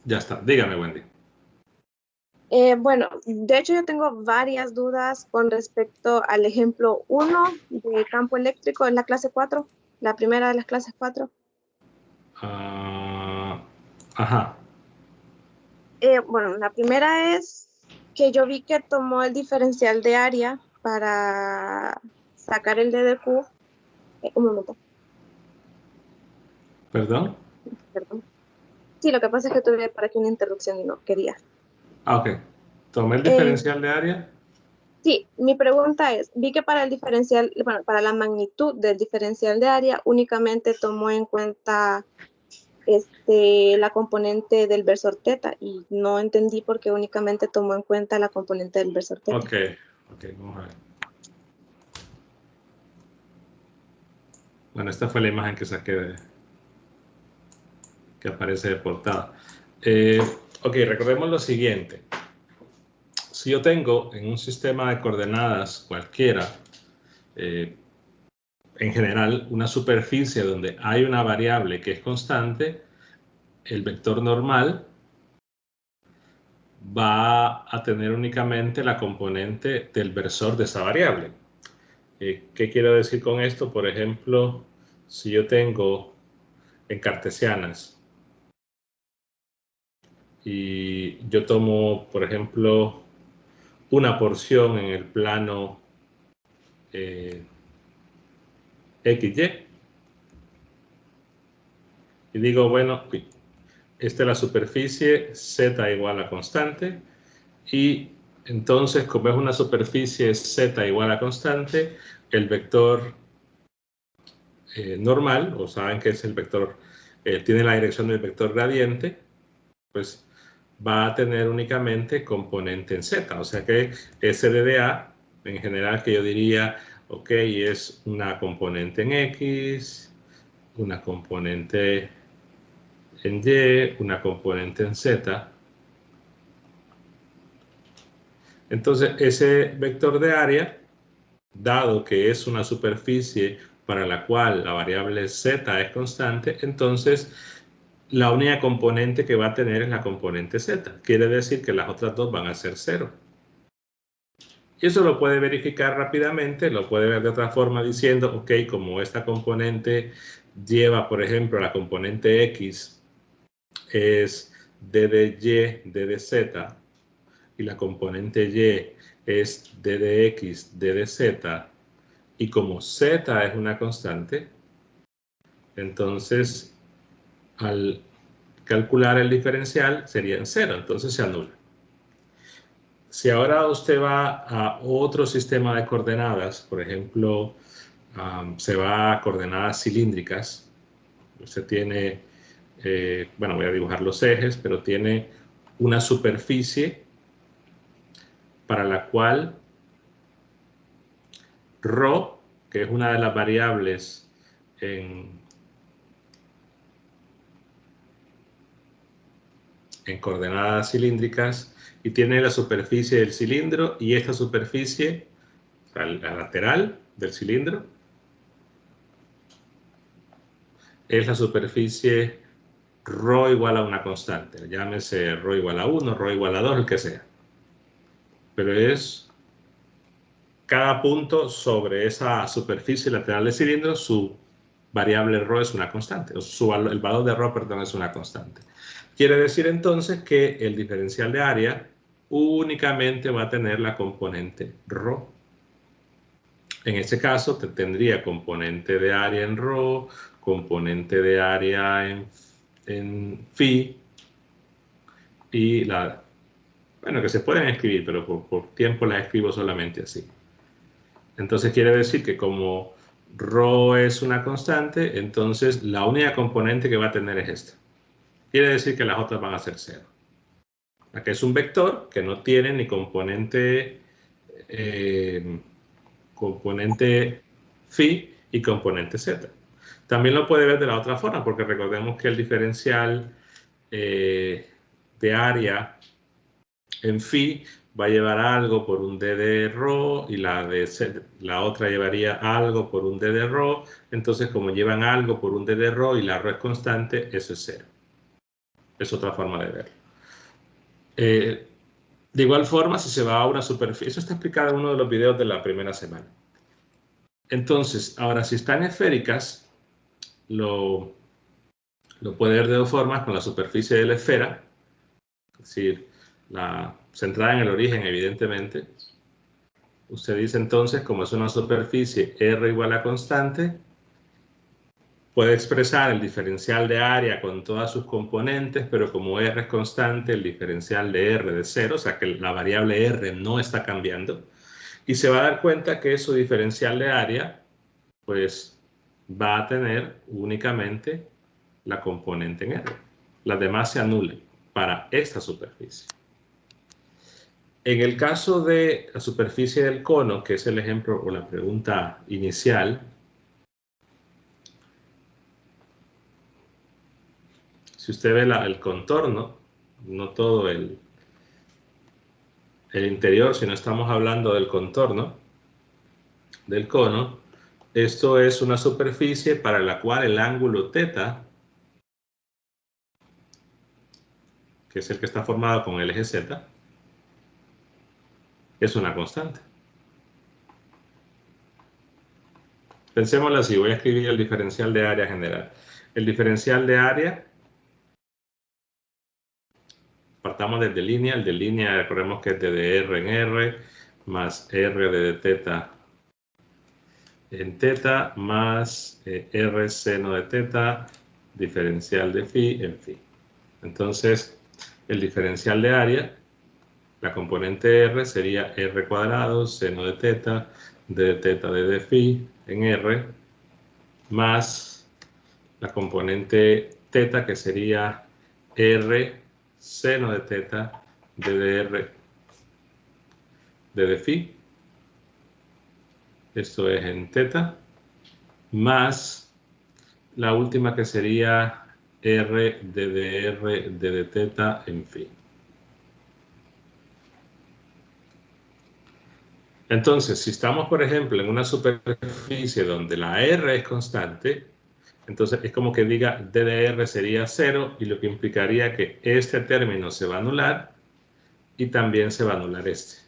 Ya está. Dígame, Wendy. Bueno, de hecho yo tengo varias dudas con respecto al ejemplo 1 de campo eléctrico en la clase 4, la primera de las clases 4. Ajá. Bueno, la primera es que yo vi que tomó el diferencial de área para sacar el DDQ. Un momento, ¿Perdón? perdón. Sí, lo que pasa es que tuve por aquí una interrupción y no quería. Ok. Tomé el Eh, diferencial de área. sí, mi pregunta es, vi que para el diferencial, bueno, para la magnitud del diferencial de área únicamente tomó en cuenta la componente del versor teta y no entendí por qué únicamente tomó en cuenta la componente del versor teta. Ok. Ok, vamos a ver. Bueno, esta fue la imagen que saqué que aparece de portada. Ok, recordemos lo siguiente. Si yo tengo en un sistema de coordenadas cualquiera, en general, una superficie donde hay una variable que es constante, el vector normal va a tener únicamente la componente del versor de esa variable. ¿Qué quiero decir con esto? Por ejemplo, si yo tengo en cartesianas y yo tomo, por ejemplo, una porción en el plano XY y digo, bueno, esta es la superficie, Z igual a constante, y entonces, como es una superficie Z igual a constante, el vector normal, o saben que es el vector, tiene la dirección del vector gradiente, pues va a tener únicamente componente en Z. O sea que S de A, en general, que yo diría, ok, es una componente en X, una componente en Y, una componente en Z. Entonces, ese vector de área, dado que es una superficie para la cual la variable Z es constante, entonces la única componente que va a tener es la componente Z. Quiere decir que las otras dos van a ser 0. Y eso lo puede verificar rápidamente, lo puede ver de otra forma diciendo, ok, como esta componente lleva, por ejemplo, la componente X es d de Y, d de Z, y la componente Y es d de X, d de Z, y como Z es una constante, entonces al calcular el diferencial serían 0, entonces se anula. Si ahora usted va a otro sistema de coordenadas, por ejemplo, se va a coordenadas cilíndricas, usted tiene, bueno, voy a dibujar los ejes, pero tiene una superficie para la cual ρ, que es una de las variables en coordenadas cilíndricas, y tiene la superficie del cilindro y esta superficie, la lateral del cilindro, es la superficie ρ igual a una constante, llámese ρ igual a 1, ρ igual a 2, el que sea. Pero es cada punto sobre esa superficie lateral del cilindro, su variable ρ es una constante, o el valor de ρ, perdón, es una constante. Quiere decir entonces que el diferencial de área únicamente va a tener la componente ρ. En este caso tendría componente de área en ρ, componente de área en phi, y bueno, que se pueden escribir, pero por tiempo las escribo solamente así. Entonces quiere decir que como ρ es una constante, entonces la única componente que va a tener es esta. Quiere decir que las otras van a ser 0. Aquí es un vector que no tiene ni componente phi y componente z. También lo puede ver de la otra forma, porque recordemos que el diferencial de área en phi va a llevar algo por un d de ρ y la otra llevaría algo por un d de ρ. Entonces, como llevan algo por un d de ρ y la ρ es constante, eso es 0. Es otra forma de verlo. De igual forma, si se va a una superficie, eso está explicado en uno de los videos de la primera semana. Entonces, ahora, si están esféricas, lo puede ver de dos formas, con la superficie de la esfera, es decir, centrada en el origen, evidentemente. Usted dice entonces, como es una superficie R igual a constante, puede expresar el diferencial de área con todas sus componentes, pero como R es constante, el diferencial de R de 0, o sea que la variable R no está cambiando, y se va a dar cuenta que su diferencial de área, pues, va a tener únicamente la componente en R. Las demás se anulan para esta superficie. En el caso de la superficie del cono, que es el ejemplo o la pregunta inicial, si usted ve el contorno, no todo el interior, sino estamos hablando del contorno del cono, esto es una superficie para la cual el ángulo θ, que es el que está formado con el eje Z, es una constante. Pensémoslo así, voy a escribir el diferencial de área general. El diferencial de área, partamos desde línea, el de línea recordemos que es de R en R, más R de θ en θ, más R seno de θ, diferencial de phi en phi. Entonces, el diferencial de área, la componente R sería R cuadrado, seno de θ, d de θ de phi en R, más la componente θ, que sería R seno de θ de dr de phi. Esto es en θ, más la última, que sería R de dr de θ en phi. Entonces, si estamos, por ejemplo, en una superficie donde la R es constante, entonces es como que diga d de R sería 0, y lo que implicaría que este término se va a anular y también se va a anular este.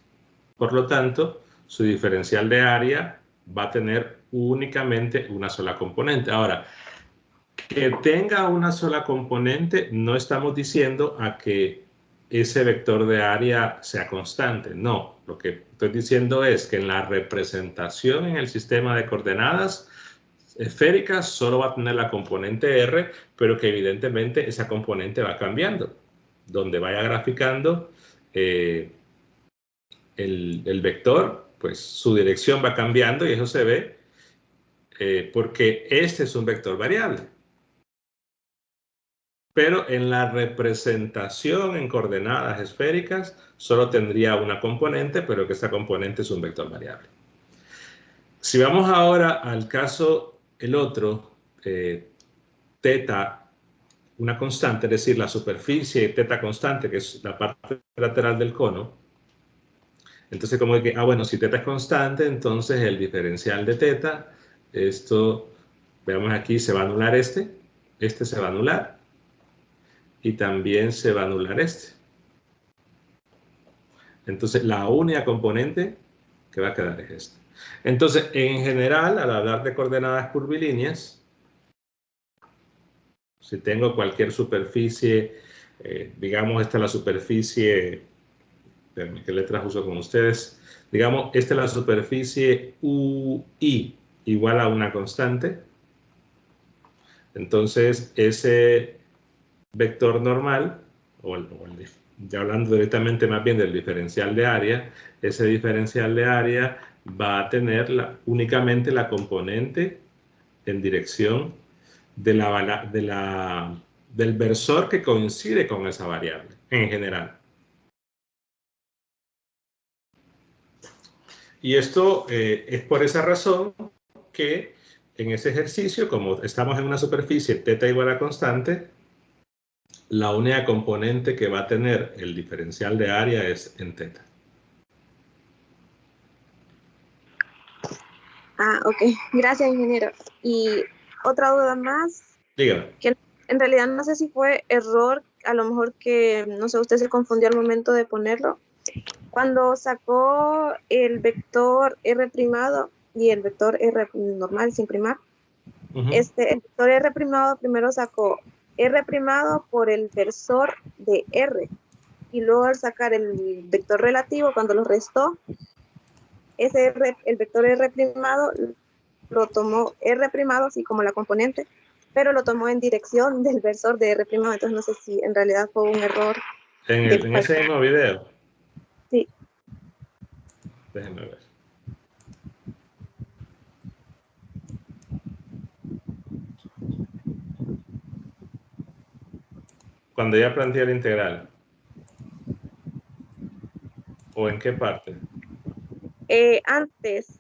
Por lo tanto, su diferencial de área va a tener únicamente una sola componente. Ahora, que tenga una sola componente, no estamos diciendo a que ese vector de área sea constante. No, lo que estoy diciendo es que en la representación en el sistema de coordenadas esféricas solo va a tener la componente R, pero que evidentemente esa componente va cambiando. Donde vaya graficando el vector, pues su dirección va cambiando, y eso se ve porque este es un vector variable. Pero en la representación en coordenadas esféricas solo tendría una componente, pero que esta componente es un vector variable. Si vamos ahora al caso, el otro, θ, una constante, es decir, la superficie θ constante, que es la parte lateral del cono. Entonces, como que, bueno, si θ es constante, entonces el diferencial de θ, esto, veamos aquí, se va a anular este se va a anular, y también se va a anular este. Entonces, la única componente que va a quedar es esta. Entonces, en general, al hablar de coordenadas curvilíneas, si tengo cualquier superficie, digamos, esta es la superficie, ¿qué letras uso con ustedes? Digamos, esta es la superficie UI igual a una constante. Entonces, ese vector normal, ya hablando directamente más bien del diferencial de área, ese diferencial de área va a tener únicamente la componente en dirección del versor que coincide con esa variable, en general. Y esto es por esa razón que en ese ejercicio, como estamos en una superficie θ igual a constante, la única componente que va a tener el diferencial de área es en θ. Ok. Gracias, ingeniero. Y otra duda más. Dígame. Que en realidad no sé si fue error a lo mejor que, no sé, usted se confundió al momento de ponerlo. Cuando sacó el vector R' y el vector R normal sin primar, el vector R' primero sacó R' por el versor de R, y luego al sacar el vector relativo, cuando lo restó, el vector R' lo tomó R', así como la componente, pero lo tomó en dirección del versor de R', entonces no sé si en realidad fue un error. En ese mismo video. Sí. Déjenme ver. Cuando ya planteé la integral. ¿O en qué parte? Antes,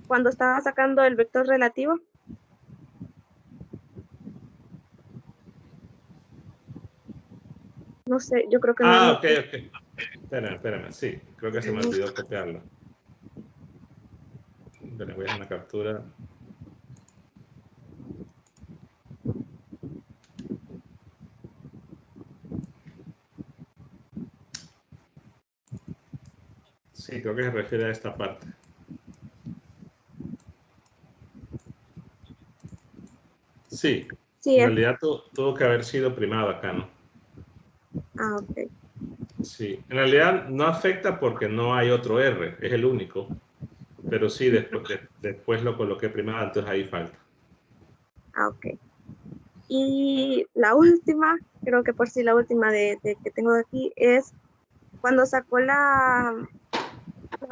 cuando estaba sacando el vector relativo. No sé, yo creo que no. Ok. Espérame, sí, creo que se me olvidó copiarlo. Voy a hacer una captura. Sí, creo que se refiere a esta parte. Sí, en realidad tuvo que haber sido primado acá, ¿no? Ok. Sí, en realidad no afecta porque no hay otro R, es el único. Pero sí, después lo coloqué primado, entonces ahí falta. Ok. Y la última, creo que por sí la última de que tengo aquí, es cuando sacó la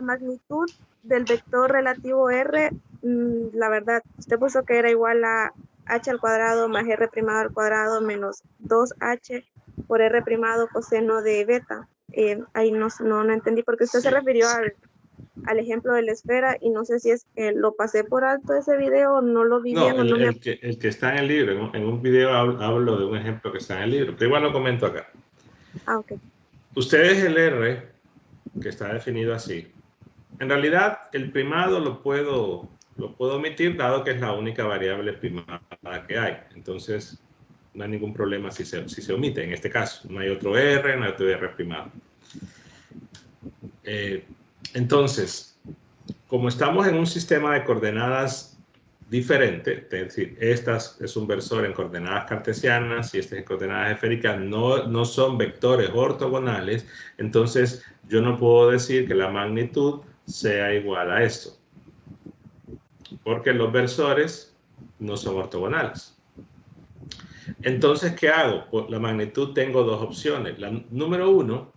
magnitud del vector relativo R, la verdad, usted puso que era igual a h al cuadrado más r primado al cuadrado menos 2h por r primado coseno de beta. Ahí no entendí porque usted se refirió al ejemplo de la esfera y no sé si es que lo pasé por alto ese video, no lo vi bien. El que está en el libro, en un video hablo de un ejemplo que está en el libro, pero igual lo comento acá. Ok. Ustedes el R, que está definido así, en realidad el primado lo puedo omitir dado que es la única variable primada que hay. Entonces no hay ningún problema si se omite en este caso. No hay otro R, no hay otro R primado. Entonces, como estamos en un sistema de coordenadas diferente, es decir, estas es un versor en coordenadas cartesianas y este en coordenadas esféricas, no son vectores ortogonales, entonces yo no puedo decir que la magnitud sea igual a esto, porque los versores no son ortogonales. Entonces, ¿qué hago? Por la magnitud tengo dos opciones. La número uno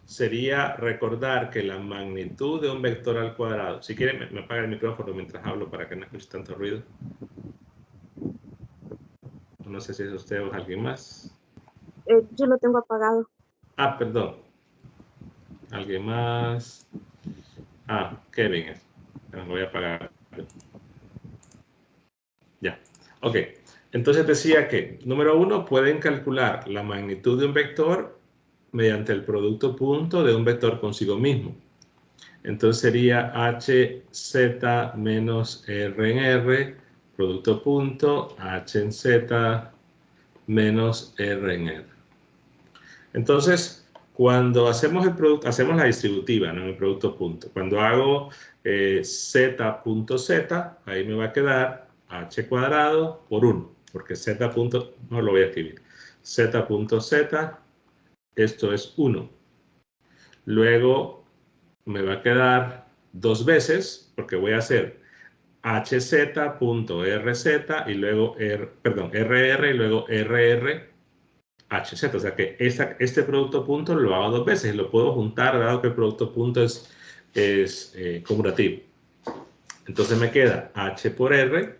sería recordar que la magnitud de un vector al cuadrado, si quieren me apaga el micrófono mientras hablo para que no escuche tanto ruido. No sé si es usted o alguien más. Yo lo tengo apagado. Perdón. ¿Alguien más? Kevin es. Me voy a apagar. Ya. Ok. Entonces decía que, número uno, pueden calcular la magnitud de un vector mediante el producto punto de un vector consigo mismo. Entonces sería hz menos r en r, producto punto, h en z menos r en r. Entonces, cuando hacemos el producto, hacemos la distributiva, ¿no? En el producto punto. Cuando hago z punto z, ahí me va a quedar h cuadrado por 1, porque z punto, no lo voy a escribir, z punto z, esto es 1. Luego me va a quedar dos veces, porque voy a hacer hz.rz y luego rr y luego rr hz. O sea que este producto punto lo hago dos veces y lo puedo juntar dado que el producto punto es cumulativo. Entonces me queda h por r,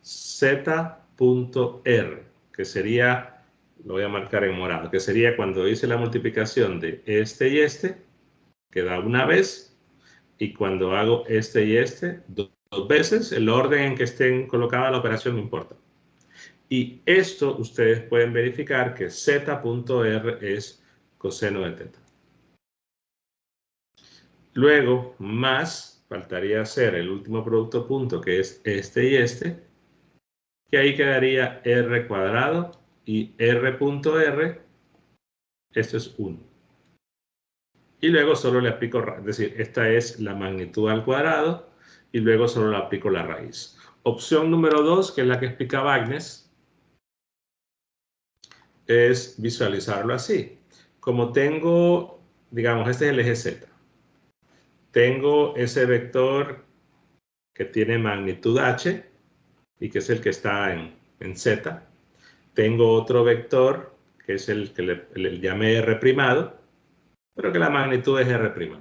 z.r, que sería, lo voy a marcar en morado, que sería cuando hice la multiplicación de este y este, que da una vez, y cuando hago este y este dos veces, el orden en que estén colocada la operación no importa. Y esto ustedes pueden verificar que z.r es coseno de teta. Luego, más, faltaría hacer el último producto punto, que es este y este, que ahí quedaría r cuadrado y R.R, esto es 1. Y luego solo le aplico, es decir, esta es la magnitud al cuadrado, y luego solo le aplico la raíz. Opción número 2, que es la que explicaba Agnes, es visualizarlo así. Como tengo, digamos, este es el eje Z. Tengo ese vector que tiene magnitud H, y que es el que está en Z. Tengo otro vector, que es el que le llamé R', pero que la magnitud es R'.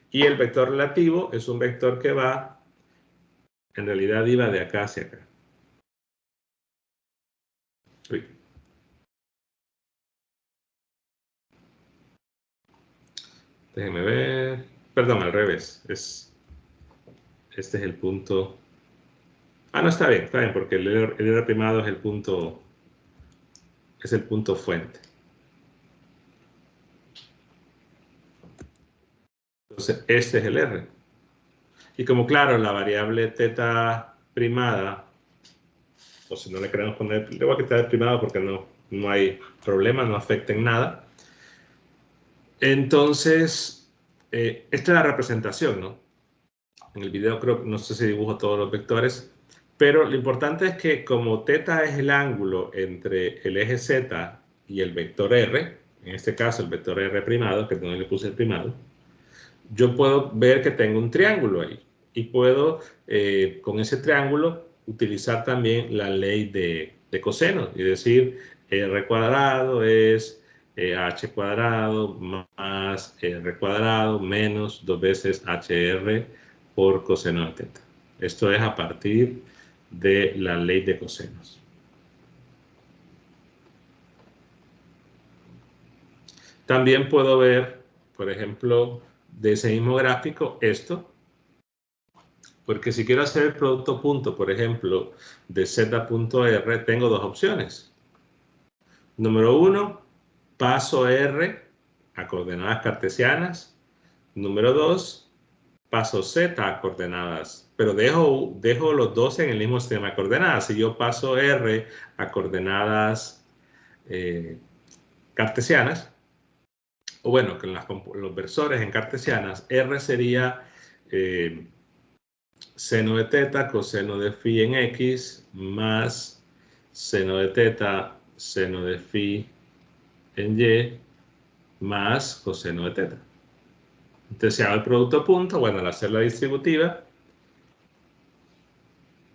Y el vector relativo es un vector que va, en realidad iba de acá hacia acá. Uy. Déjenme ver. Perdón, al revés. Este es el punto. Ah, no, está bien, porque el R' es el punto fuente. Entonces, este es el R. Y como claro, la variable teta primada, o si no le queremos poner, le voy a quitar el primado porque no hay problema, no afecta en nada. Entonces, esta es la representación, ¿no? En el video creo, no sé si dibujo todos los vectores, pero lo importante es que como teta es el ángulo entre el eje Z y el vector R, en este caso el vector R', que no le puse el primado, yo puedo ver que tengo un triángulo ahí. Y puedo, con ese triángulo, utilizar también la ley de cosenos. Y decir, R cuadrado es H cuadrado más R cuadrado menos 2 veces HR por coseno de teta. Esto es a partir de la ley de cosenos. También puedo ver, por ejemplo, de ese mismo gráfico, esto. Porque si quiero hacer el producto punto, por ejemplo, de Z.R, tengo dos opciones. Número 1, paso R a coordenadas cartesianas. Número 2, paso Z a coordenadas. Pero dejo los dos en el mismo sistema de coordenadas. Si yo paso R a coordenadas cartesianas, o bueno, con los versores en cartesianas, R sería seno de teta coseno de phi en X más seno de teta seno de phi en Y más coseno de teta. Entonces, si hago el producto punto, bueno, al hacer la distributiva,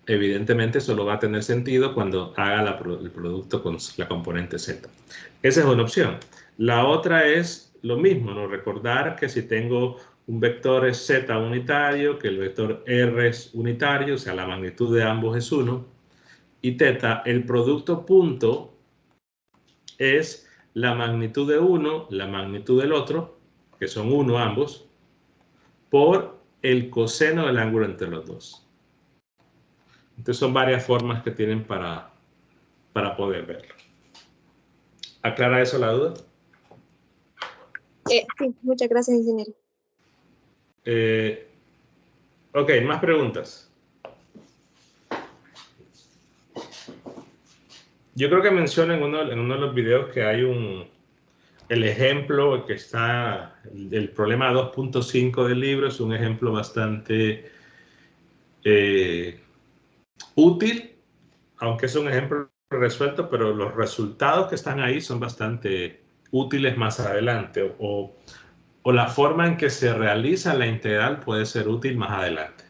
evidentemente solo va a tener sentido cuando haga el producto con la componente Z. Esa es una opción. La otra es lo mismo, ¿no? Recordar que si tengo un vector es Z unitario, que el vector R es unitario, o sea, la magnitud de ambos es 1, y teta, el producto punto es la magnitud de uno, la magnitud del otro, que son 1 ambos, por el coseno del ángulo entre los dos. Entonces son varias formas que tienen para poder verlo. ¿Aclara eso la duda? Sí, muchas gracias, ingeniero. Ok, más preguntas. Yo creo que menciona en uno de los videos que hay el ejemplo que está, el problema 2.5 del libro es un ejemplo bastante útil, aunque es un ejemplo resuelto, pero los resultados que están ahí son bastante útiles más adelante, o la forma en que se realiza la integral puede ser útil más adelante.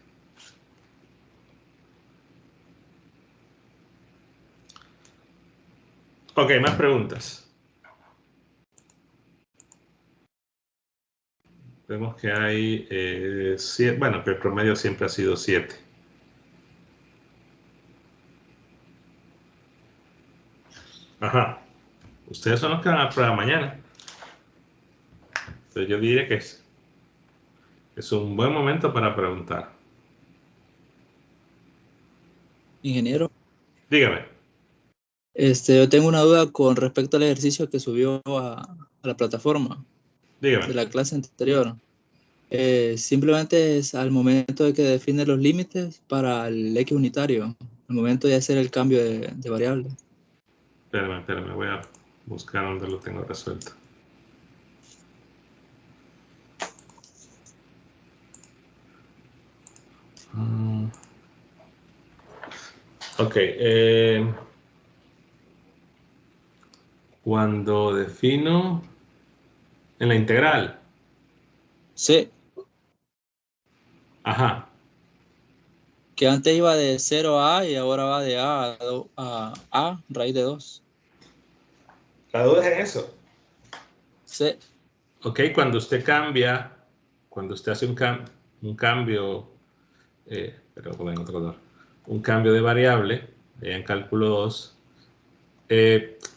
Ok, más preguntas. Vemos que hay 7, bueno, pero el promedio siempre ha sido 7. Ajá. Ustedes son los que van a prueba mañana. Entonces yo diría que es un buen momento para preguntar. Ingeniero, Dígame. yo tengo una duda con respecto al ejercicio que subió a la plataforma Dígame. de la clase anterior. Simplemente es al momento de que define los límites para el X unitario, al momento de hacer el cambio de variable. Espérame, voy a buscar donde lo tengo resuelto. Ok. Cuando defino en la integral. Sí, Ajá. que antes iba de 0 a A y ahora va de A raíz de 2. La duda es eso. Sí, Ok, cuando usted cambia, cuando usted hace un cambio, pero en otro color, un cambio de variable, en cálculo 2,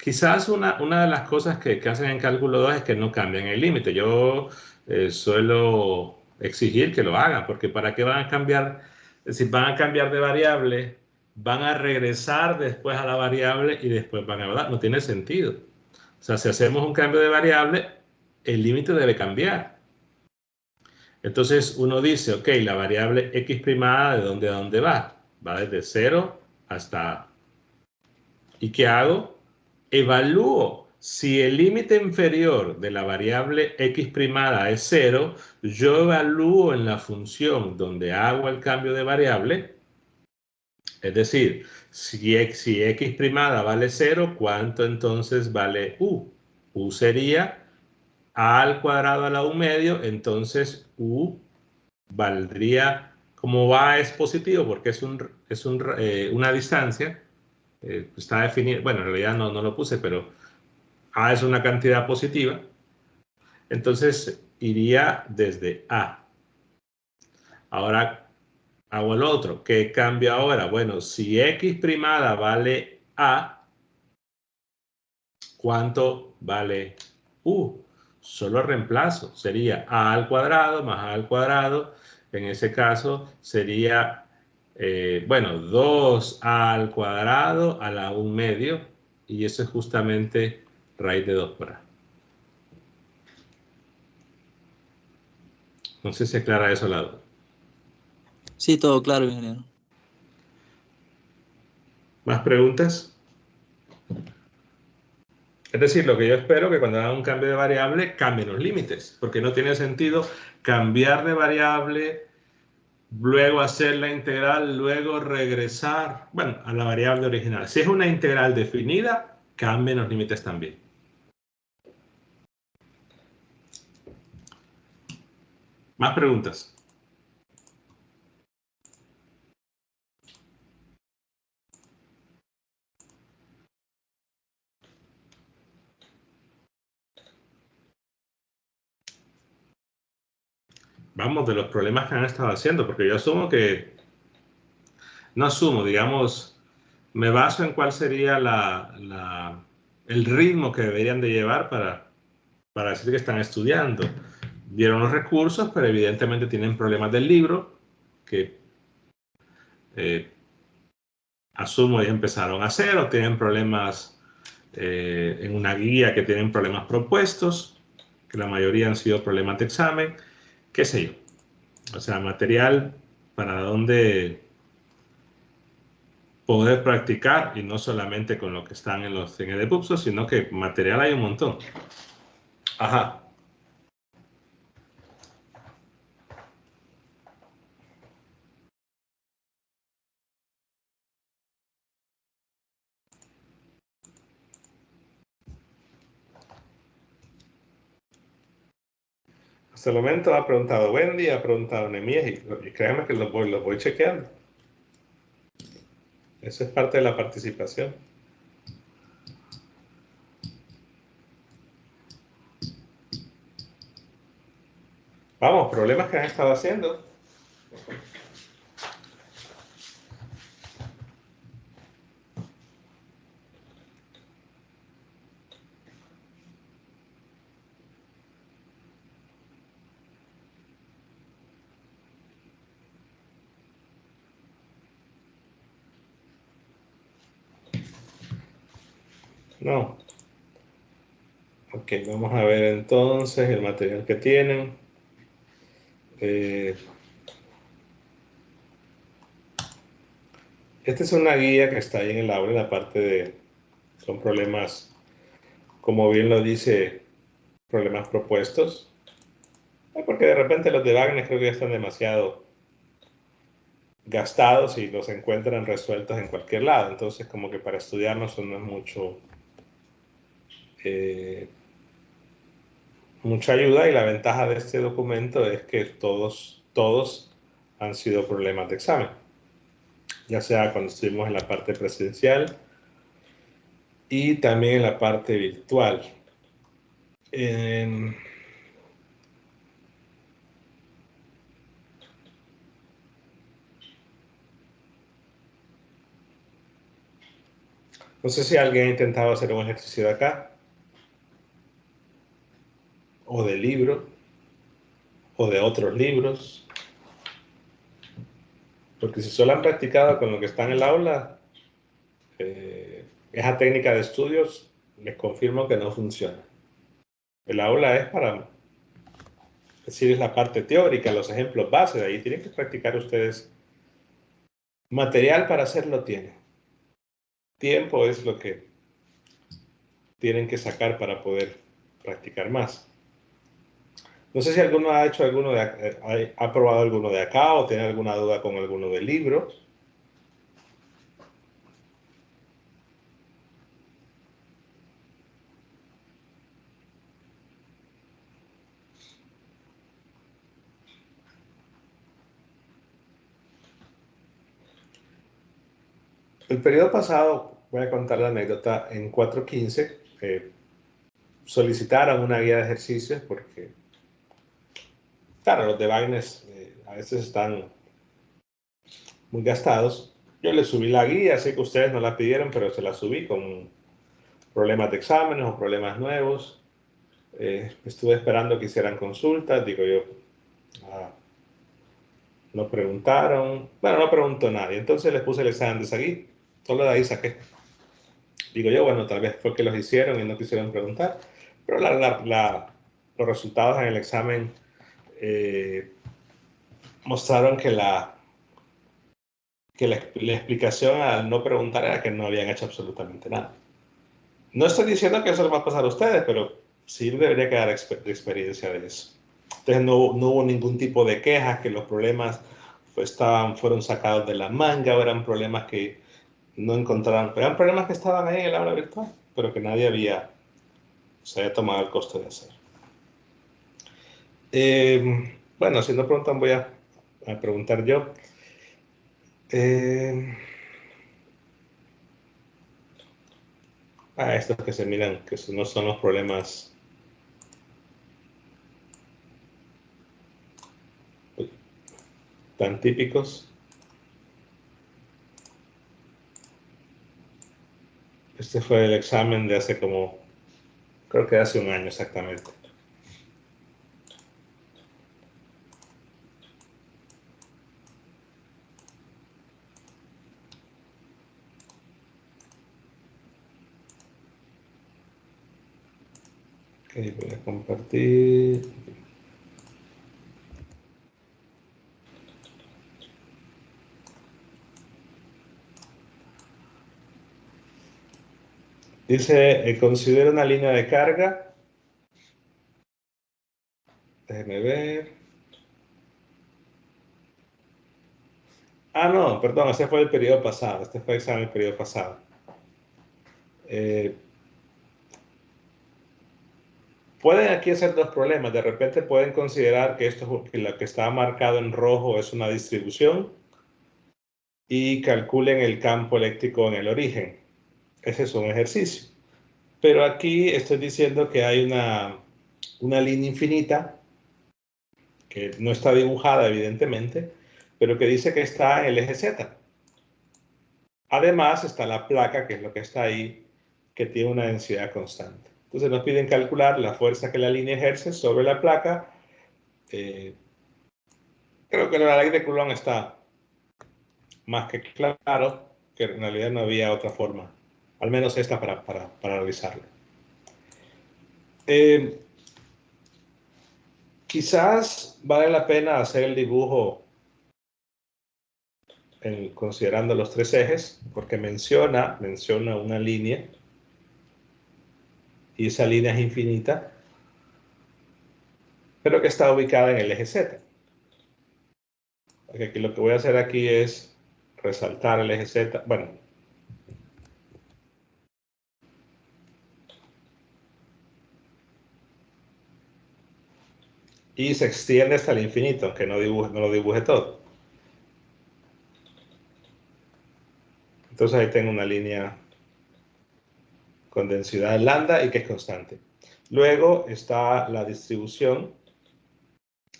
quizás una de las cosas que hacen en cálculo 2 es que no cambian el límite. Yo suelo exigir que lo hagan, porque ¿para qué van a cambiar? Si van a cambiar de variable, van a regresar después a la variable y después van a dar. No tiene sentido. O sea, si hacemos un cambio de variable, el límite debe cambiar. Entonces uno dice, ok, la variable x primada, ¿de dónde a dónde va? Va desde 0 hasta A. ¿Y qué hago? Evalúo si el límite inferior de la variable x primada es 0, yo evalúo en la función donde hago el cambio de variable, es decir, si x primada vale 0, ¿cuánto entonces vale u? U sería a al cuadrado a la u medio, entonces u valdría, como va es positivo porque es una distancia, está definido, bueno, en realidad no lo puse, pero A es una cantidad positiva, entonces iría desde A. Ahora hago el otro. ¿Qué cambia ahora? Bueno, si x primada vale A, ¿cuánto vale U? Solo reemplazo. Sería A al cuadrado más A al cuadrado. En ese caso sería, bueno, 2A al cuadrado a la 1 medio. Y eso es justamente raíz de 2 por A. No sé si aclara eso la duda. sí, todo claro, ingeniero. ¿Más preguntas? Es decir, lo que yo espero que cuando haga un cambio de variable cambien los límites, porque no tiene sentido cambiar de variable, luego hacer la integral, luego regresar, bueno, a la variable original. Si es una integral definida, cambien los límites también. ¿Más preguntas? Vamos, de los problemas que han estado haciendo, porque yo asumo que, no asumo, digamos, me baso en cuál sería el ritmo que deberían de llevar para decir que están estudiando. Dieron los recursos, pero evidentemente tienen problemas del libro, que asumo ya empezaron a hacer, o tienen problemas en una guía que tienen problemas propuestos, que la mayoría han sido problemas de examen, qué sé yo. O sea, material para donde poder practicar, y no solamente con lo que están en los CNDPUPSO, sino que material hay un montón. Ajá. Hasta el momento ha preguntado Wendy, ha preguntado Nemías, y créanme que los voy chequeando. Eso es parte de la participación. Vamos, problemas que han estado haciendo. No. Ok, vamos a ver entonces el material que tienen. Esta es una guía que está ahí en el aula, en la parte Son problemas, como bien lo dice, problemas propuestos. Porque de repente los de Wagner creo que ya están demasiado gastados y los encuentran resueltos en cualquier lado. Entonces, como que para estudiarnos no es mucho, mucha ayuda, y la ventaja de este documento es que todos han sido problemas de examen, ya sea cuando estuvimos en la parte presencial y también en la parte virtual. No sé si alguien ha intentado hacer un ejercicio de acá, o de libro, o de otros libros, porque si solo han practicado con lo que está en el aula, esa técnica de estudios les confirmo que no funciona. El aula es para, es decir, es la parte teórica, los ejemplos base, de ahí tienen que practicar ustedes. Material para hacerlo tienen. Tiempo es lo que tienen que sacar para poder practicar más. No sé si alguno ha hecho alguno ha probado alguno de acá o tiene alguna duda con alguno del libro. El periodo pasado, voy a contar la anécdota, en 415 solicitaron una guía de ejercicios porque, claro, los de Wagner a veces están muy gastados. Yo les subí la guía, sé que ustedes no la pidieron, pero se la subí con problemas de exámenes o problemas nuevos. Estuve esperando que hicieran consultas, digo yo, no preguntaron, bueno, no preguntó nadie, entonces les puse el examen de esa guía, solo de ahí saqué. Digo yo, bueno, tal vez fue que los hicieron y no quisieron preguntar, pero los resultados en el examen mostraron que la explicación al no preguntar era que no habían hecho absolutamente nada. No estoy diciendo que eso les va a pasar a ustedes, pero sí debería quedar experiencia de eso. Entonces no hubo ningún tipo de quejas, que los problemas fueron sacados de la manga, o eran problemas que no encontraban, eran problemas que estaban ahí en el aula virtual, pero que nadie se había tomado el costo de hacer. Bueno, si no preguntan, voy a preguntar yo. Estos que se miran, que no son los problemas tan típicos. Este fue el examen de hace como, creo que hace un año exactamente. Ok, voy a compartir. Dice, considera una línea de carga. Déjeme ver. No, perdón, este fue el periodo pasado. Este fue el examen del periodo pasado. Pueden aquí hacer dos problemas. De repente pueden considerar que lo que está marcado en rojo es una distribución y calculen el campo eléctrico en el origen. Ese es un ejercicio. Pero aquí estoy diciendo que hay una línea infinita que no está dibujada, evidentemente, pero que dice que está en el eje Z. Además está la placa, que es lo que está ahí, que tiene una densidad constante. Entonces nos piden calcular la fuerza que la línea ejerce sobre la placa. Creo que la ley de Coulomb está más que claro, que en realidad no había otra forma, al menos esta para realizarlo. Quizás vale la pena hacer el dibujo considerando los tres ejes, porque menciona una línea y esa línea es infinita, pero que está ubicada en el eje Z. Porque aquí lo que voy a hacer aquí es resaltar el eje Z. Bueno, y se extiende hasta el infinito, aunque no lo dibuje todo. Entonces ahí tengo una línea con densidad lambda y que es constante. Luego está la distribución,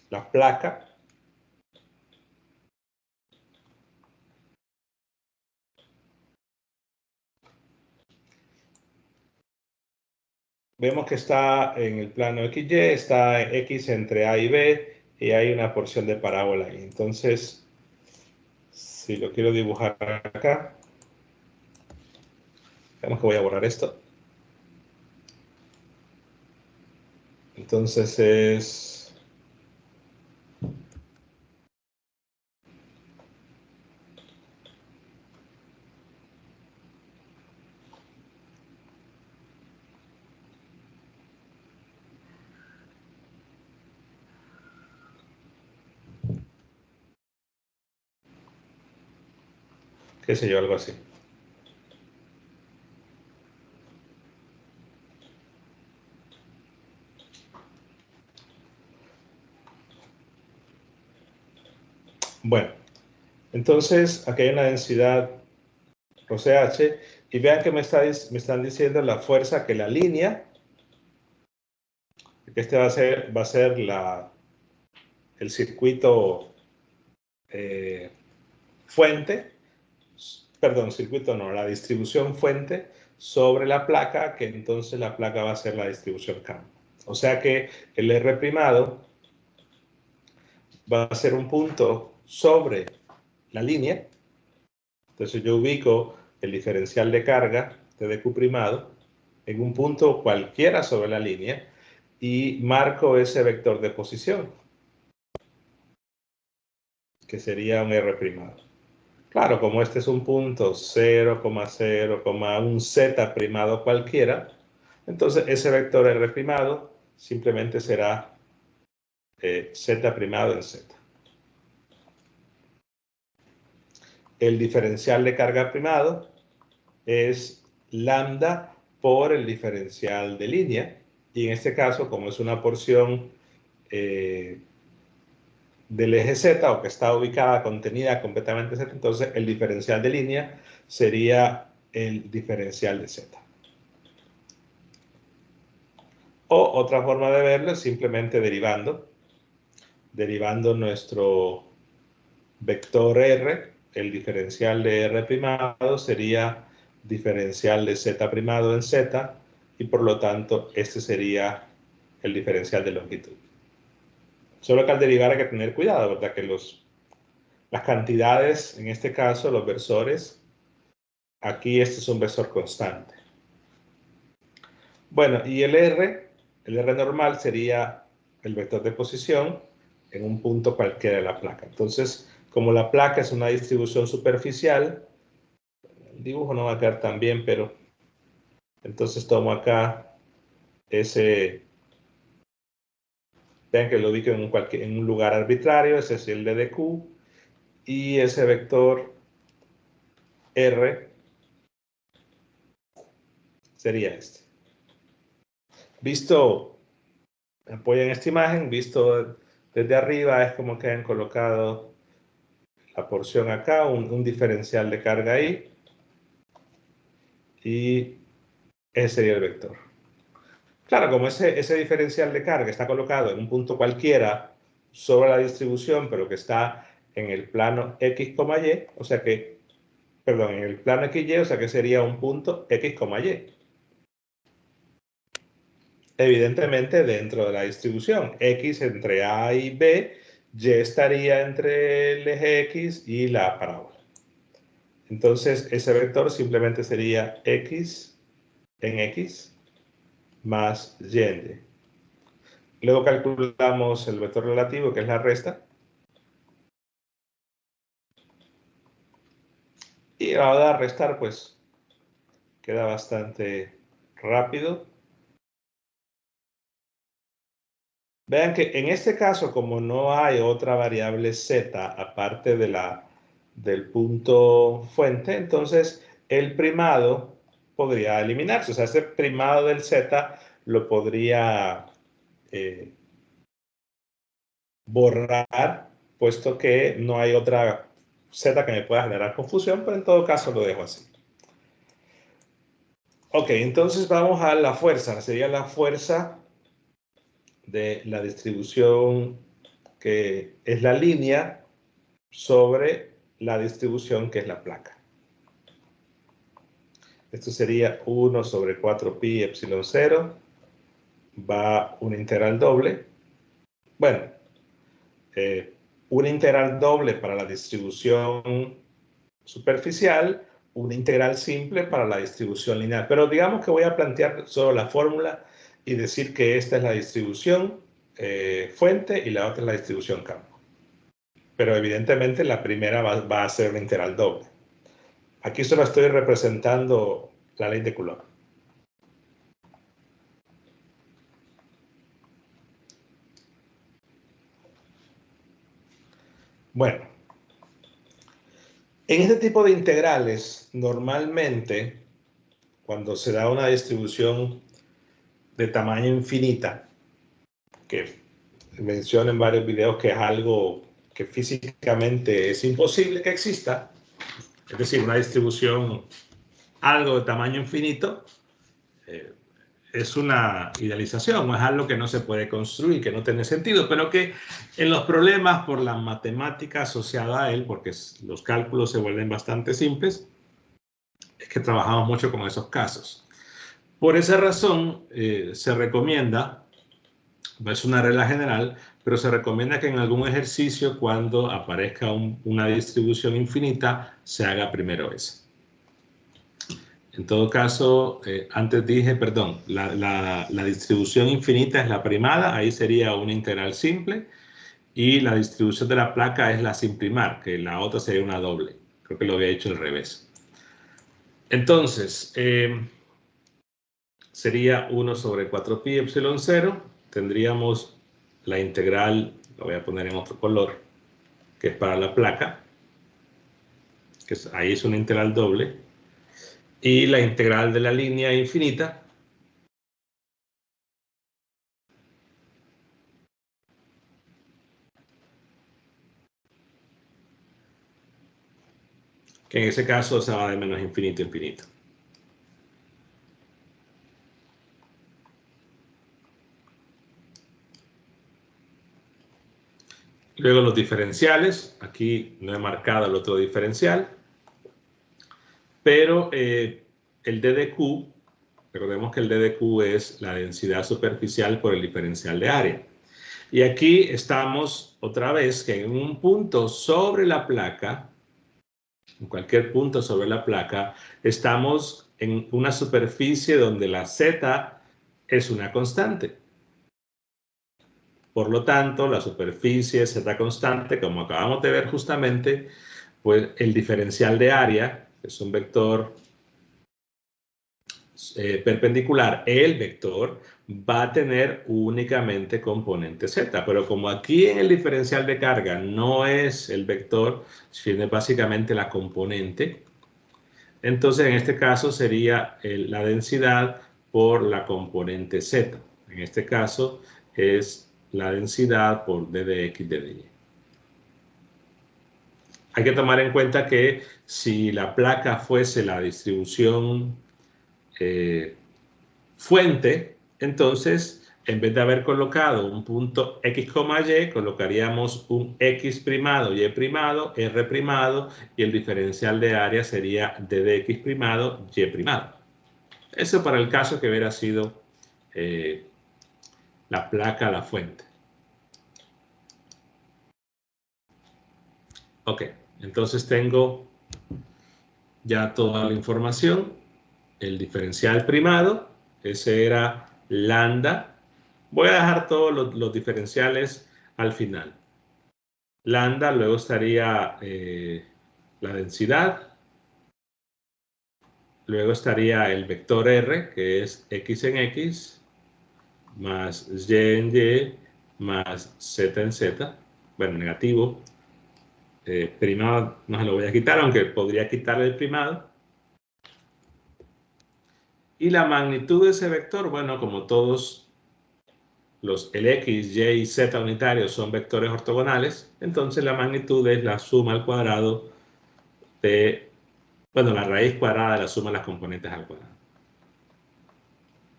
la placa. Vemos que está en el plano XY, está en X entre A y B, y hay una porción de parábola ahí. Entonces, si lo quiero dibujar acá, vemos que voy a borrar esto. Entonces es... qué sé yo, algo así. Bueno, entonces aquí hay una densidad ρCH, y vean que me están diciendo la fuerza que la línea, que este va a ser el circuito fuente, perdón, circuito no, la distribución fuente sobre la placa, que entonces la placa va a ser la distribución campo. O sea que el R' va a ser un punto sobre la línea. Entonces yo ubico el diferencial de carga, TdQ', en un punto cualquiera sobre la línea y marco ese vector de posición, que sería un R'. Claro, como este es un punto 0,0,1 z' cualquiera, entonces ese vector R' simplemente será z' en z. El diferencial de carga primado es lambda por el diferencial de línea, y en este caso, como es una porción del eje Z, o que está ubicada, contenida completamente Z, entonces el diferencial de línea sería el diferencial de Z. O otra forma de verlo es simplemente derivando nuestro vector R, el diferencial de R' sería diferencial de Z' en Z, y por lo tanto este sería el diferencial de longitud. Solo que al derivar hay que tener cuidado, ¿verdad? Que las cantidades, en este caso los versores, aquí este es un versor constante. Bueno, y el R normal sería el vector de posición en un punto cualquiera de la placa. Entonces, como la placa es una distribución superficial, el dibujo no va a quedar tan bien, pero entonces tomo acá ese, vean que lo ubico en un lugar arbitrario, ese es el DQ, y ese vector R sería este. Visto, apoyen esta imagen, visto desde arriba es como que han colocado la porción acá, un diferencial de carga ahí, y ese sería el vector. Claro, como ese diferencial de carga está colocado en un punto cualquiera sobre la distribución, pero que está en el plano X, Y, o sea que, perdón, en el plano XY, o sea que sería un punto X, Y. Evidentemente dentro de la distribución, X entre A y B, Y estaría entre el eje X y la parábola. Entonces, ese vector simplemente sería X en X más Y en Y. Luego calculamos el vector relativo, que es la resta. Y a la hora de restar, pues, queda bastante rápido. Vean que en este caso, como no hay otra variable z aparte del punto fuente, entonces el primado podría eliminarse. O sea, ese primado del z lo podría borrar, puesto que no hay otra z que me pueda generar confusión, pero en todo caso lo dejo así. Ok, entonces vamos a la fuerza. Sería la fuerza de la distribución que es la línea sobre la distribución que es la placa. Esto sería 1 sobre 4pi epsilon 0. Va una integral doble. Bueno, una integral doble para la distribución superficial, una integral simple para la distribución lineal. Pero digamos que voy a plantear solo la fórmula y decir que esta es la distribución fuente y la otra es la distribución campo. Pero evidentemente la primera va a ser una integral doble. Aquí solo estoy representando la ley de Coulomb. Bueno, en este tipo de integrales, normalmente, cuando se da una distribución de tamaño infinita, que menciono en varios videos que es algo que físicamente es imposible que exista, es decir, una distribución algo de tamaño infinito, es una idealización, o es algo que no se puede construir, que no tiene sentido, pero que en los problemas por la matemática asociada a él, porque los cálculos se vuelven bastante simples, es que trabajamos mucho con esos casos. Por esa razón, se recomienda, no es una regla general, pero se recomienda que en algún ejercicio, cuando aparezca una distribución infinita, se haga primero ese. En todo caso, antes dije, perdón, la distribución infinita es la primada, ahí sería una integral simple, y la distribución de la placa es la sin primar, que la otra sería una doble. Creo que lo había hecho al revés. Entonces, sería 1 sobre 4pi epsilon 0. Tendríamos la integral, lo voy a poner en otro color, que es para la placa, que ahí es una integral doble, y la integral de la línea infinita, que en ese caso se va de menos infinito a infinito. Luego los diferenciales, aquí no he marcado el otro diferencial, pero el d de q, recordemos que el d de q es la densidad superficial por el diferencial de área. Y aquí estamos otra vez que en un punto sobre la placa, en cualquier punto sobre la placa, estamos en una superficie donde la z es una constante. Por lo tanto, la superficie z constante, como acabamos de ver justamente, pues el diferencial de área, que es un vector perpendicular, el vector va a tener únicamente componente z, pero como aquí en el diferencial de carga no es el vector, sino es básicamente la componente, entonces en este caso sería la densidad por la componente z. En este caso es la densidad por d de x, d de y. Hay que tomar en cuenta que si la placa fuese la distribución fuente, entonces en vez de haber colocado un punto x, y, colocaríamos un x primado, y primado, r primado, y el diferencial de área sería d de x primado, y primado. Eso para el caso que hubiera sido la placa, la fuente. Ok, entonces tengo ya toda la información. El diferencial primado, ese era lambda. Voy a dejar todos los diferenciales al final. Lambda, luego estaría la densidad. Luego estaría el vector R, que es x en x, más y en y, más z en z, bueno, negativo, primado no se lo voy a quitar, aunque podría quitarle el primado. Y la magnitud de ese vector, bueno, como todos el x, y y z unitarios son vectores ortogonales, entonces la magnitud es la suma al cuadrado de, bueno, la raíz cuadrada de la suma de las componentes al cuadrado,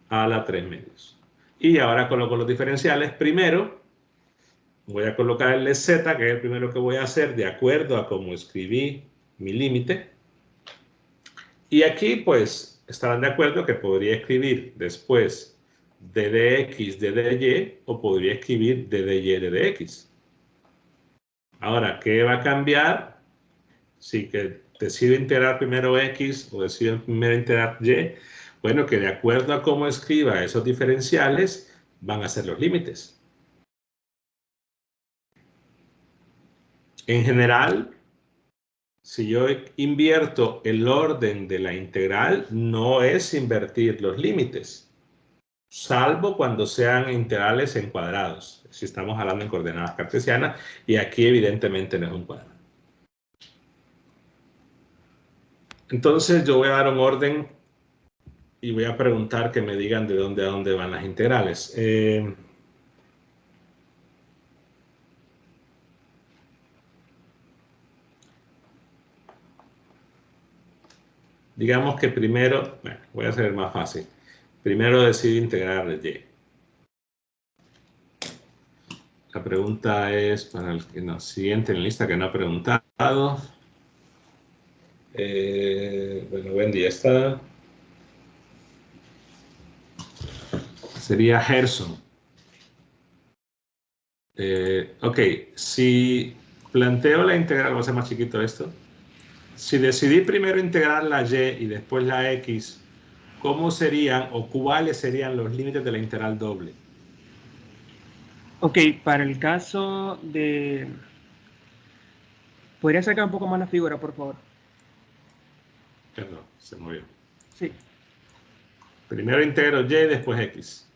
a la 3 medios. Y ahora coloco los diferenciales. Primero, voy a colocar el de z, que es el primero que voy a hacer, de acuerdo a cómo escribí mi límite. Y aquí, pues, estarán de acuerdo que podría escribir después d de x, d de y, o podría escribir d de y, d de x. Ahora, ¿qué va a cambiar? Si que decido integrar primero x o decido primero integrar y, bueno, que de acuerdo a cómo escriba esos diferenciales, van a ser los límites. En general, si yo invierto el orden de la integral, no es invertir los límites, salvo cuando sean integrales en cuadrados, si estamos hablando en coordenadas cartesianas, y aquí evidentemente no es un cuadrado. Entonces yo voy a dar un orden y voy a preguntar que me digan de dónde a dónde van las integrales. Digamos que primero, bueno, voy a hacer el más fácil. Primero decido integrar y. La pregunta es para el que nos siguiente en la lista que no ha preguntado. Bueno, Wendy ya está. Sería Gerson. Ok, si planteo la integral, voy a hacer más chiquito esto. Si decidí primero integrar la y y después la x, ¿cómo serían o cuáles serían los límites de la integral doble? Ok, para el caso de... ¿Podría sacar un poco más la figura, por favor? Perdón, se movió. Sí. Primero integro y, después x.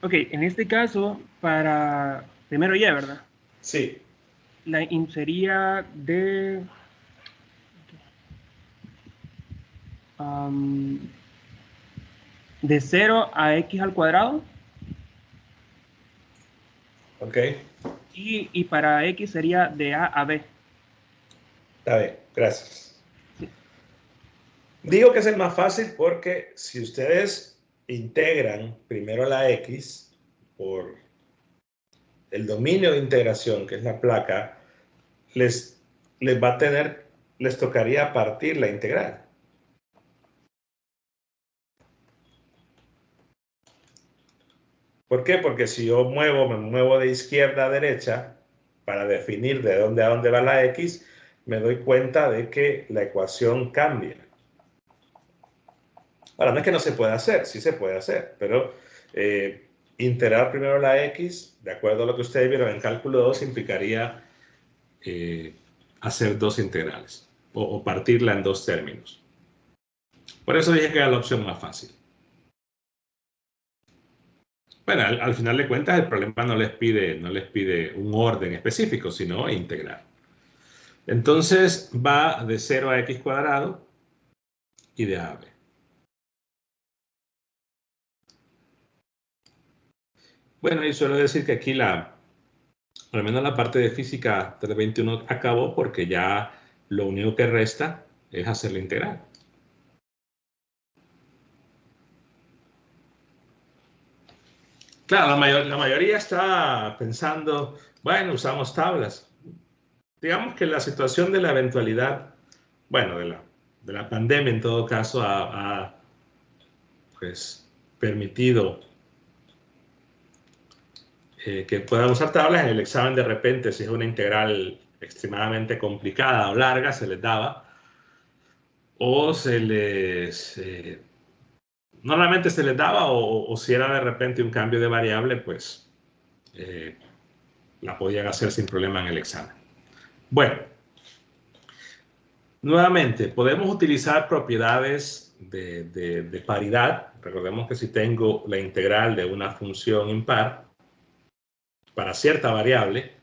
Ok, en este caso, para primero y, ¿verdad? Sí. La sería de... de 0 a x al cuadrado. Ok. Y para x sería de a a b. Está bien, gracias. Sí. Digo que es el más fácil porque si ustedes integran primero la x por el dominio de integración, que es la placa, les tocaría partir la integral. ¿Por qué? Porque si yo me muevo de izquierda a derecha para definir de dónde a dónde va la x, me doy cuenta de que la ecuación cambia. Ahora, no es que no se pueda hacer, sí se puede hacer, pero integrar primero la x, de acuerdo a lo que ustedes vieron en cálculo 2, implicaría hacer dos integrales o partirla en dos términos. Por eso dije que era la opción más fácil. Bueno, al final de cuentas el problema no les pide un orden específico, sino integrar. Entonces va de 0 a x cuadrado y de a a b. Bueno, y suelo decir que aquí al menos la parte de física 321 acabó porque ya lo único que resta es hacer la integral. Claro, la mayoría está pensando, bueno, usamos tablas. Digamos que la situación de la eventualidad, bueno, de la pandemia en todo caso ha pues, permitido que puedan usar tablas. En el examen de repente, si es una integral extremadamente complicada o larga, se les daba. O se les... normalmente se les daba o si era de repente un cambio de variable, pues la podían hacer sin problema en el examen. Bueno, nuevamente, podemos utilizar propiedades de paridad. Recordemos que si tengo la integral de una función impar para cierta variable,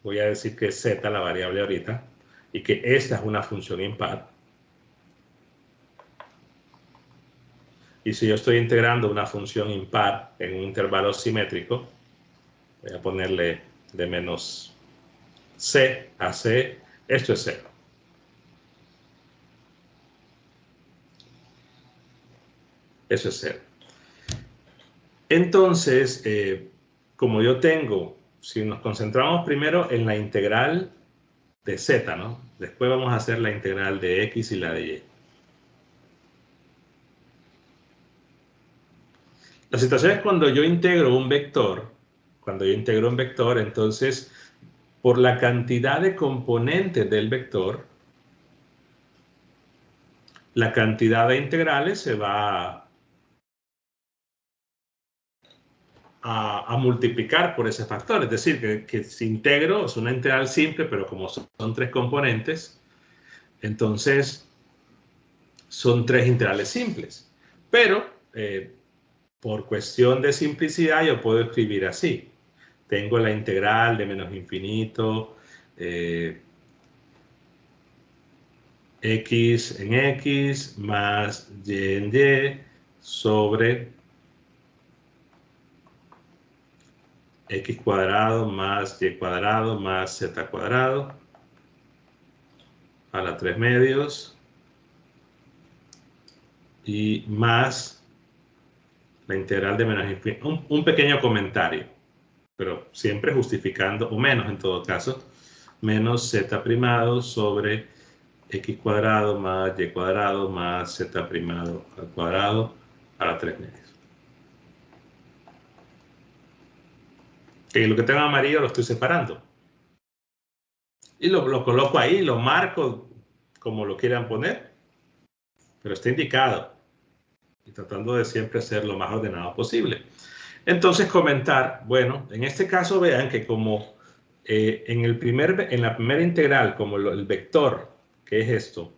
voy a decir que es z la variable ahorita, y que esta es una función impar. Y si yo estoy integrando una función impar en un intervalo simétrico, voy a ponerle de menos c a c, esto es 0. Eso es 0. Entonces, como yo tengo, si nos concentramos primero en la integral de z, ¿no? Después vamos a hacer la integral de x y la de y. La situación es cuando yo integro un vector, entonces, por la cantidad de componentes del vector, la cantidad de integrales se va a multiplicar por ese factor. Es decir, que si integro, es una integral simple, pero como son 3 componentes, entonces son 3 integrales simples. Pero por cuestión de simplicidad yo puedo escribir así. Tengo la integral de menos infinito, x en x más y en y sobre x cuadrado más y cuadrado más z cuadrado a la 3 medios y más la integral de menos infinito. Un pequeño comentario, pero siempre justificando, o menos en todo caso, menos z primado sobre x cuadrado más y cuadrado más z primado al cuadrado a la 3 medios. Y lo que tengo amarillo lo estoy separando. Y lo coloco ahí, lo marco como lo quieran poner, pero está indicado. Y tratando de siempre ser lo más ordenado posible. Entonces comentar, bueno, en este caso vean que como en la primera integral, como el vector, que es esto,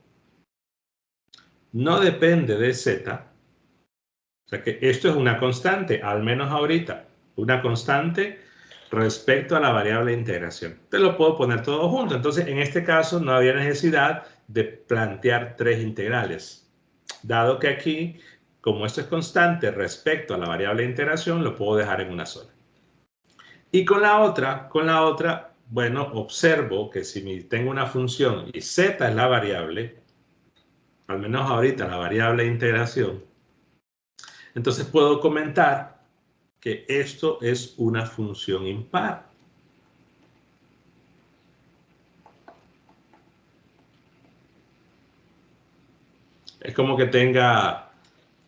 no depende de z, o sea que esto es una constante, al menos ahorita, una constante respecto a la variable de integración. Te lo puedo poner todo junto. Entonces, en este caso no había necesidad de plantear 3 integrales, dado que aquí, como esto es constante respecto a la variable de integración, lo puedo dejar en una sola. Y con la otra, bueno, observo que si tengo una función y z es la variable, al menos ahorita la variable de integración, entonces puedo comentar que esto es una función impar. Es como que tenga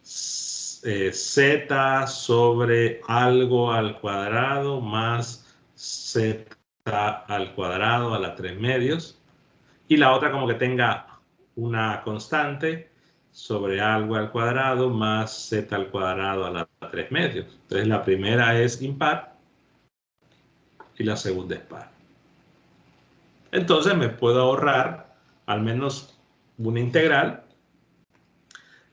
z sobre algo al cuadrado más z al cuadrado a la 3 medios. Y la otra como que tenga una constante sobre algo al cuadrado más z al cuadrado a la 3 medios. Entonces la primera es impar y la segunda es par. Entonces me puedo ahorrar al menos una integral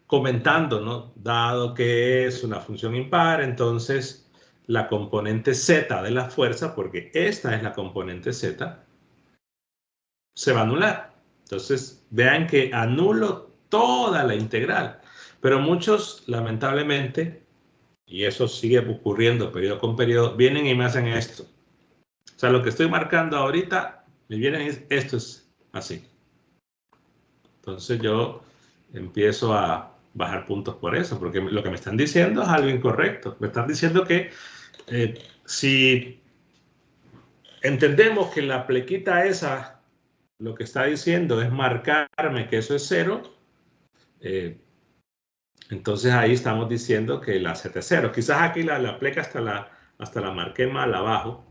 comentando, ¿no? Dado que es una función impar, entonces la componente z de la fuerza, porque esta es la componente z, se va a anular. Entonces, vean que anulo toda la integral. Pero muchos, lamentablemente, y eso sigue ocurriendo periodo con periodo, vienen y me hacen esto. O sea, lo que estoy marcando ahorita, me vienen esto es así. Entonces yo empiezo a bajar puntos por eso, porque lo que me están diciendo es algo incorrecto. Me están diciendo que si entendemos que la plequita esa lo que está diciendo es marcarme que eso es 0, entonces ahí estamos diciendo que la z es 0. Quizás aquí la pleca hasta la marqué mal abajo.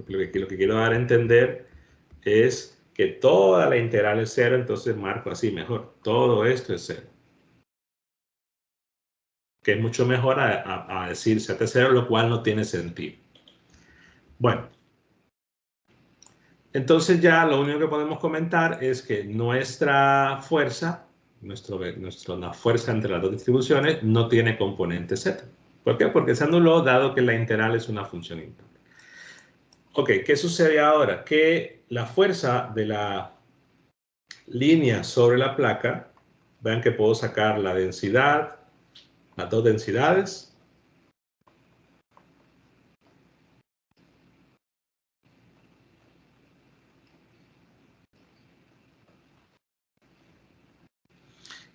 Lo que quiero dar a entender es que toda la integral es 0, entonces marco así mejor. Todo esto es 0. Que es mucho mejor a decir z es 0, lo cual no tiene sentido. Bueno. Entonces ya lo único que podemos comentar es que nuestra fuerza la fuerza entre las dos distribuciones no tiene componente z. ¿Por qué? Porque se anuló dado que la integral es una función impar. Ok, ¿qué sucede ahora? Que la fuerza de la línea sobre la placa, vean que puedo sacar la densidad, las dos densidades.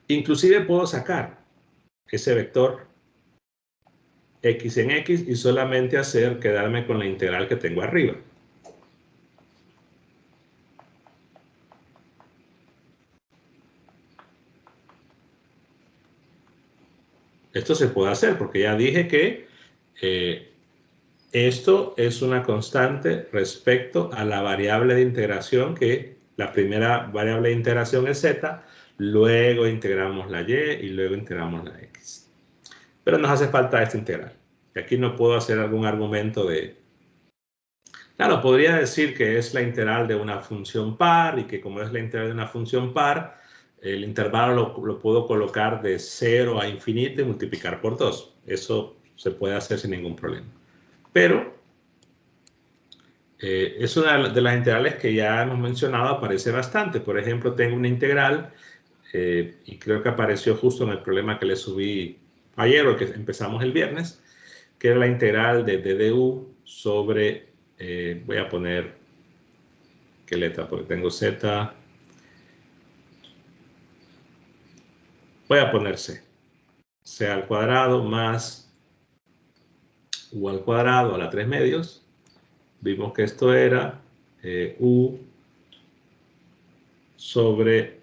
Inclusive puedo sacar ese vector x en x y solamente quedarme con la integral que tengo arriba. Esto se puede hacer porque ya dije que esto es una constante respecto a la variable de integración, que la primera variable de integración es z, luego integramos la y y luego integramos la x. Pero nos hace falta esta integral. Y aquí no puedo hacer algún argumento de... Claro, podría decir que es la integral de una función par y que como es la integral de una función par, el intervalo lo puedo colocar de 0 a infinito y multiplicar por 2. Eso se puede hacer sin ningún problema. Pero es una de las integrales que ya hemos mencionado, aparece bastante. Por ejemplo, tengo una integral, y creo que apareció justo en el problema que le subí ayer o que empezamos el viernes, que era la integral de du sobre, voy a poner, ¿qué letra? Porque tengo z. Voy a poner c. C al cuadrado más u al cuadrado a la 3 medios. Vimos que esto era u sobre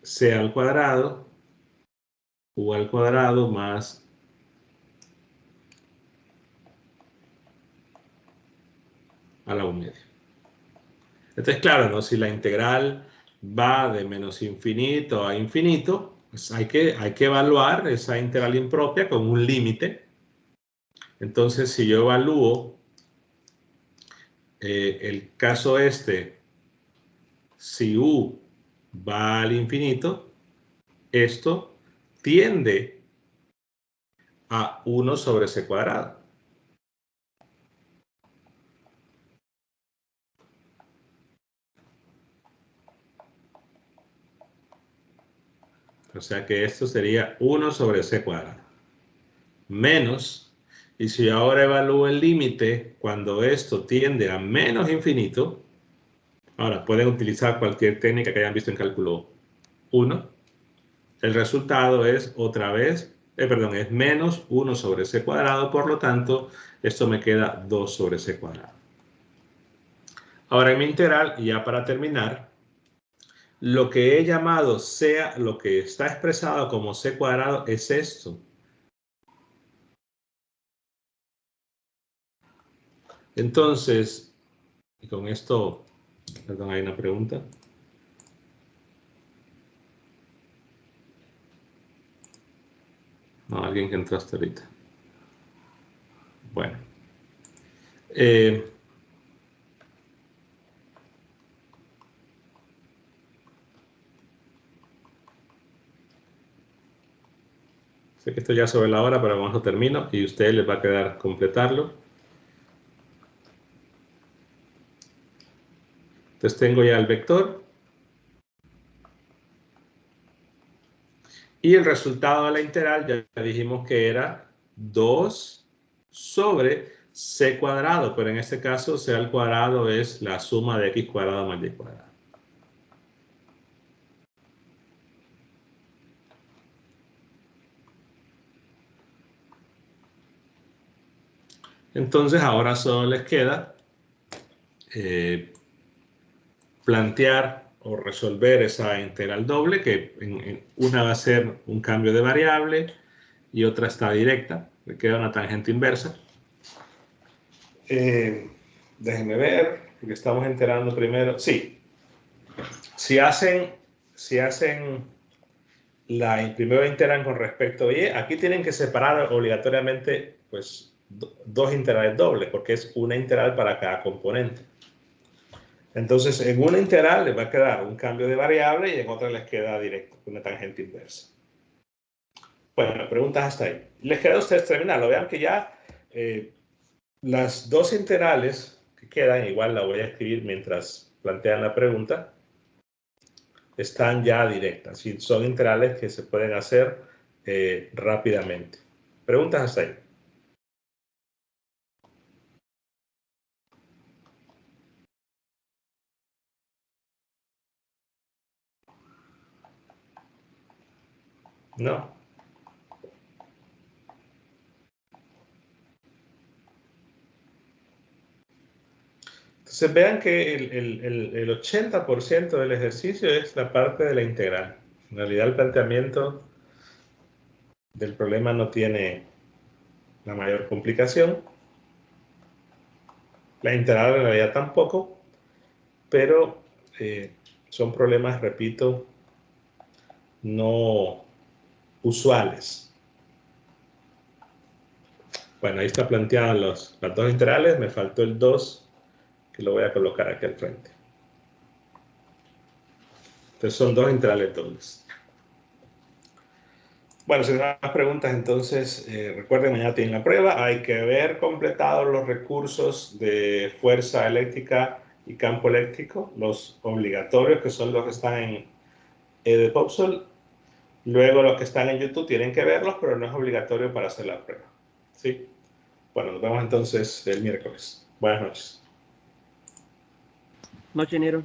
c al cuadrado, u al cuadrado más a la 1 medio. Entonces, claro, ¿no? Si la integral va de menos infinito a infinito, pues hay que evaluar esa integral impropia con un límite. Entonces, si yo evalúo el caso si u va al infinito, esto tiende a 1 sobre c cuadrado. O sea que esto sería 1 sobre c cuadrado. Menos, y si ahora evalúo el límite cuando esto tiende a menos infinito, ahora pueden utilizar cualquier técnica que hayan visto en cálculo 1. El resultado es otra vez, es menos 1 sobre c cuadrado, por lo tanto, esto me queda 2 sobre c cuadrado. Ahora en mi integral, y ya para terminar, lo que he llamado lo que está expresado como c cuadrado es esto. Entonces, y con esto, perdón, hay una pregunta. No, alguien que entró hasta ahorita. Bueno. Sé que estoy ya sobre la hora, pero vamos a termino y a ustedes les va a quedar completarlo. Entonces tengo ya el vector. Y el resultado de la integral ya dijimos que era 2 sobre c cuadrado, pero en este caso c al cuadrado es la suma de x cuadrado más y cuadrado. Entonces ahora solo les queda plantear o resolver esa integral doble, que una va a ser un cambio de variable y otra está directa, le queda una tangente inversa. Déjenme ver, porque estamos integrando primero. Sí, si hacen primero integran con respecto a y, aquí tienen que separar obligatoriamente pues dos integrales dobles, porque es una integral para cada componente. Entonces, en una integral les va a quedar un cambio de variable y en otra les queda directo, una tangente inversa. Bueno, preguntas hasta ahí. Les queda a ustedes terminarlo. Vean que ya las dos integrales que quedan, igual la voy a escribir mientras plantean la pregunta, están ya directas. Y son integrales que se pueden hacer rápidamente. Preguntas hasta ahí. No. Entonces vean que el 80% del ejercicio es la parte de la integral. En realidad el planteamiento del problema no tiene la mayor complicación. La integral en realidad tampoco, pero son problemas, repito, no usuales. Bueno, ahí está planteado las dos integrales, me faltó el 2, que lo voy a colocar aquí al frente. Entonces son dos integrales dobles. Bueno, si no hay más preguntas, entonces recuerden, mañana tienen la prueba. Hay que haber completado los recursos de fuerza eléctrica y campo eléctrico, los obligatorios, que son los que están en EduPopsol. Luego los que están en YouTube tienen que verlos, pero no es obligatorio para hacer la prueba. ¿Sí? Bueno, nos vemos entonces el miércoles. Buenas noches. Noche, Nero.